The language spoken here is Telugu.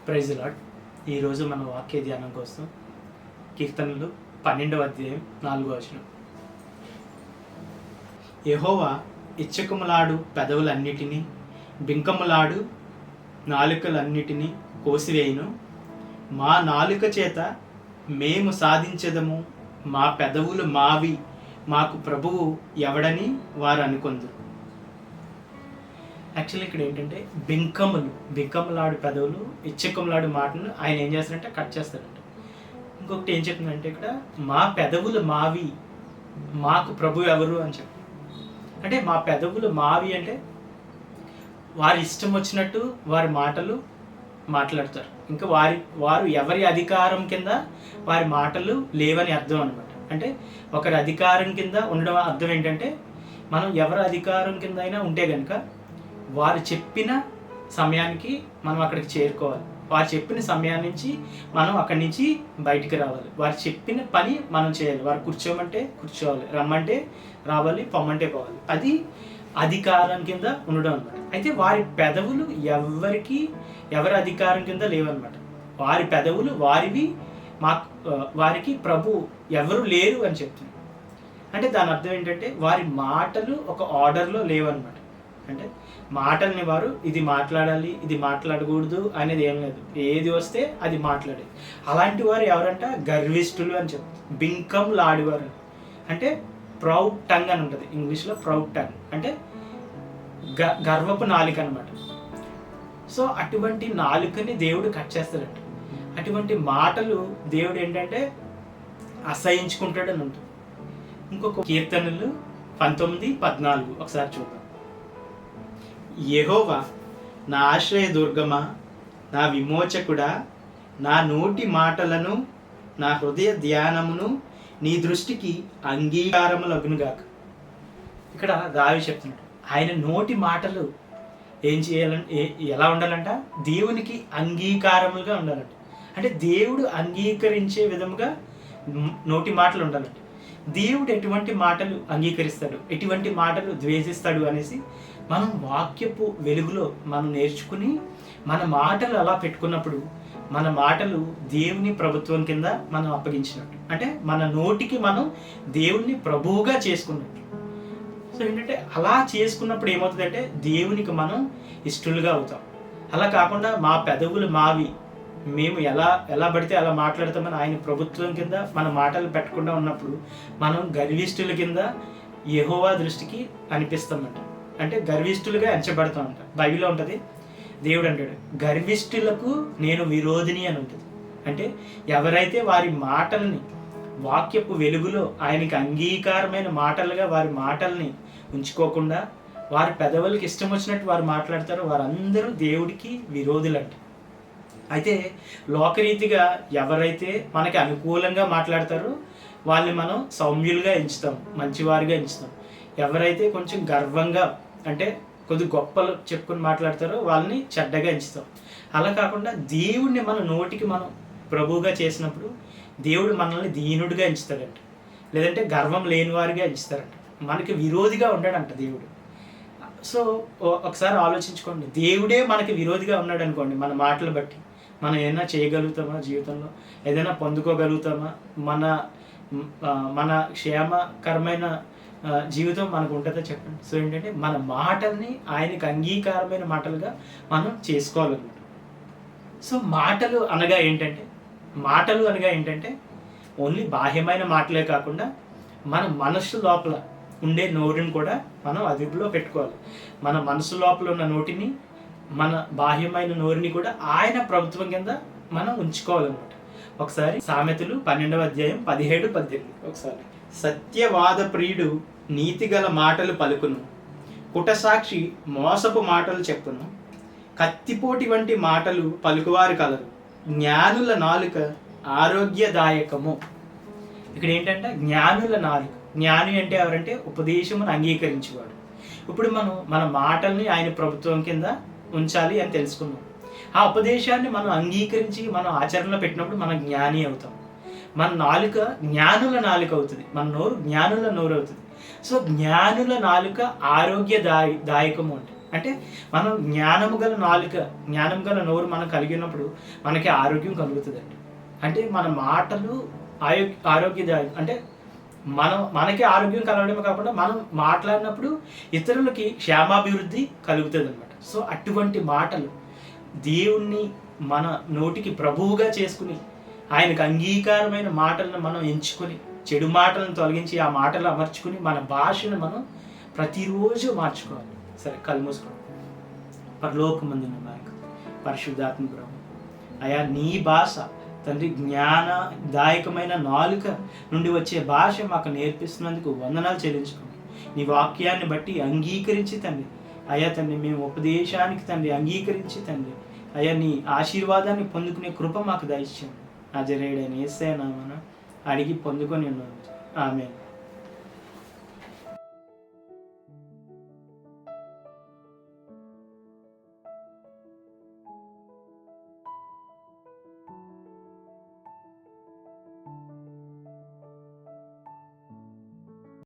Praise lord. ఈరోజు మన వాక్య ధ్యానం కోసం కీర్తనలు 12వ అధ్యాయం 4వ వచనం. యెహోవా ఇచ్చకములాడు పెదవులన్నిటినీ బింకములాడు నాలుకలన్నిటినీ కోసివేయును. మా నాలుక చేత మేము సాధించదము, మా పెదవులు మావి, మాకు ప్రభువు ఎవడని వారు అనుకొందురు. యాక్చువల్లీ ఇక్కడ ఏంటంటే బింకములాడు పెదవులు, ఇచ్చకములాడు మాటను ఆయన ఏం చేస్తారంటే కట్ చేస్తారంట. ఇంకొకటి ఏం చెప్తుందంటే ఇక్కడ మా పెదవులు మావి, మాకు ప్రభు ఎవరు అని చెప్పి. అంటే మా పెదవులు మావి అంటే వారి ఇష్టం వచ్చినట్టు వారి మాటలు మాట్లాడతారు. ఇంకా వారు ఎవరి అధికారం కింద వారి మాటలు లేవని అర్థం అనమాట. అంటే ఒకరి అధికారం కింద ఉండడం అర్థం ఏంటంటే మనం ఎవరి అధికారం కింద అయినా ఉంటే కనుక వారు చెప్పిన సమయానికి మనం అక్కడికి చేరుకోవాలి. వారు చెప్పిన సమయాన్ని నుంచి మనం అక్కడి నుంచి బయటికి రావాలి. వారు చెప్పిన పని మనం చేయాలి. వారు కూర్చోమంటే కూర్చోవాలి, రమ్మంటే రావాలి, పొమ్మంటే పోవాలి. అది అధికారం కింద ఉండడం అనమాట. అయితే వారి పెదవులు ఎవరి అధికారం కింద లేవన్నమాట. వారి పెదవులు వారివి, వారికి ప్రభు ఎవరు లేరు అని చెప్తుంది. అంటే దాని అర్థం ఏంటంటే వారి మాటలు ఒక ఆర్డర్లో లేవన్నమాట. అంటే మాటల్ని వారు ఇది మాట్లాడాలి, ఇది మాట్లాడకూడదు అనేది ఏం లేదు. ఏది వస్తే అది మాట్లాడేది. అలాంటి వారు ఎవరంట? గర్విష్ఠులు అని చెప్తారు. బింకంలాడేవారు అంటే ప్రౌడ్ టంగ్ అని ఉంటుంది ఇంగ్లీష్లో. ప్రౌడ్ టంగ్ అంటే గర్వపు నాలుక అనమాట. సో అటువంటి నాలుకని దేవుడు కట్ చేస్తాడంట. అటువంటి మాటలు దేవుడు ఏంటంటే అసహించుకుంటాడని ఉంటుంది. ఇంకొక కీర్తనలు 19:14 ఒకసారి చూద్దాం. యెహోవా నా ఆశ్రయ దుర్గమా, నా విమోచకుడా, నా నోటి మాటలను నా హృదయ ధ్యానమును నీ దృష్టికి అంగీకారములగునుగాక. ఇక్కడ రావి చెప్తున్నాడు ఆయన నోటి మాటలు ఏం చేయాలంటే ఎలా ఉండాలంట? దేవునికి అంగీకారములుగా ఉండాలంట. అంటే దేవుడు అంగీకరించే విధముగా నోటి మాటలు ఉండాలంట. దేవుడు ఎటువంటి మాటలు అంగీకరిస్తాడు, ఎటువంటి మాటలు ద్వేషిస్తాడు అనేసి మనం వాక్యపు వెలుగులో మనం నేర్చుకుని మన మాటలు అలా పెట్టుకున్నప్పుడు మన మాటలు దేవుని ప్రభుత్వం కింద మనం అప్పగించినట్టు. అంటే మన నోటికి మనం దేవుని ప్రభువుగా చేసుకున్నట్టు. సో ఏంటంటే అలా చేసుకున్నప్పుడు ఏమవుతుందంటే దేవునికి మనం ఇష్టలుగా అవుతాం. అలా కాకుండా మా పెదవులు మావి, మేము ఎలా పడితే అలా మాట్లాడతామని ఆయన ప్రభుత్వం కింద మన మాటలు పెట్టకుండా ఉన్నప్పుడు మనం గర్విష్ఠుల కింద యెహోవా దృష్టికి అనిపిస్తామంట. అంటే గర్విష్ఠులుగా ఎంచబడతామంట. బైబిల్లో ఉంటుంది, దేవుడు అంటాడు గర్విష్ఠులకు నేను విరోధిని అని ఉంటుంది. అంటే ఎవరైతే వారి మాటల్ని వాక్యపు వెలుగులో ఆయనకి అంగీకారమైన మాటలుగా వారి మాటల్ని ఉంచుకోకుండా వారి పెదవులకి ఇష్టం వచ్చినట్టు వారు మాట్లాడతారో వారందరూ దేవుడికి విరోధులంట. అయితే లోకరీతిగా ఎవరైతే మనకి అనుకూలంగా మాట్లాడతారో వాళ్ళని మనం సౌమ్యులుగా ఎంచుతాం, మంచివారిగా ఎంచుతాం. ఎవరైతే కొంచెం గర్వంగా అంటే కొద్ది గొప్పలు చెప్పుకొని మాట్లాడతారో వాళ్ళని చెడ్డగా ఎంచుతాం. అలా కాకుండా దేవుడిని మన నోటికి మనం ప్రభువుగా చేసినప్పుడు దేవుడు మనల్ని దీనుడిగా ఎంచుతాడంట. లేదంటే గర్వం లేని వారిగా ఎంచుతారంట. మనకి విరోధిగా ఉండడంట దేవుడు. సో ఒకసారి ఆలోచించుకోండి, దేవుడే మనకి విరోధిగా ఉన్నాడు అనుకోండి, మన మాటలు బట్టి మనం ఏదైనా చేయగలుగుతామా? జీవితంలో ఏదైనా పొందుకోగలుగుతామా? మన క్షేమకరమైన జీవితం మనకు ఉంటుందో చెప్పండి. సో ఏంటంటే మన మాటల్ని ఆయనకు అంగీకారమైన మాటలుగా మనం చేసుకోవాలన్నమాట. సో మాటలు అనగా ఏంటంటే ఓన్లీ బాహ్యమైన మాటలే కాకుండా మన మనసు లోపల ఉండే నోరుని కూడా మనం అదుపులో పెట్టుకోవాలి. మన మనసు లోపల ఉన్న నోటిని, మన బాహ్యమైన నోరుని కూడా ఆయన ప్రభుత్వం కింద మనం ఉంచుకోవాలన్నమాట. ఒకసారి సామెతలు 12వ అధ్యాయం 17-18 ఒకసారి. సత్యవాద ప్రియుడు నీతిగల మాటలు పలుకును, కుటసాక్షి మోసపు మాటలు చెప్పును. కత్తిపోటి వంటి మాటలు పలుకువారు కలరు, జ్ఞానుల నాలుక ఆరోగ్యదాయకము. ఇక్కడ ఏంటంటే జ్ఞానుల నాలుక. జ్ఞాని అంటే ఎవరంటే ఉపదేశమును అంగీకరించేవాడు. ఇప్పుడు మనం మన మాటల్ని ఆయన ప్రభుత్వం కింద ఉంచాలి అని తెలుసుకున్నాం. ఆ ఉపదేశాన్ని మనం అంగీకరించి మనం ఆచరణలో పెట్టినప్పుడు మనం జ్ఞాని అవుతాం. మన నాలుక జ్ఞానుల నాలుక అవుతుంది, మన నోరు జ్ఞానుల నోరు అవుతుంది. సో జ్ఞానుల నాలుక ఆరోగ్యదాయకము అంటే అంటే మనం జ్ఞానము గల నాలుక, జ్ఞానం గల నోరు మనం కలిగినప్పుడు మనకి ఆరోగ్యం కలుగుతుందండి. అంటే మన మాటలు ఆరోగ్యదాయకం. అంటే మనకి ఆరోగ్యం కలగడమే కాకుండా మనం మాట్లాడినప్పుడు ఇతరులకి క్షేమాభివృద్ధి కలుగుతుంది అనమాట. సో అటువంటి మాటలు దేవుణ్ణి మన నోటికి ప్రభువుగా చేసుకుని ఆయనకు అంగీకారమైన మాటలను మనం ఎంచుకొని చెడు మాటలను తొలగించి ఆ మాటలు అమర్చుకుని మన భాషను మనం ప్రతిరోజు మార్చుకోవాలి. సరే, కళ్ళు మూసుకోండి. పరలోకమందున్న నాయకు పరిశుద్ధాత్మ ప్రభు, అయా నీ భాష తండ్రి జ్ఞానదాయకమైన నాలుక నుండి వచ్చే భాష మాకు నేర్పిస్తున్నందుకు వందనాలు చెల్లించుకోండి. నీ వాక్యాన్ని బట్టి అంగీకరించి తండ్రి, అయ్యా తండ్రి మేము ఉపదేశానికి తండ్రి అంగీకరించి తండ్రి, అయ్యా నీ ఆశీర్వాదాన్ని పొందుకునే కృప మాకు దయచేయండి. నజరేయుడైన యేసయ్య నామమున అడిగి పొందుకొని ఉన్నాను. ఆమేన్.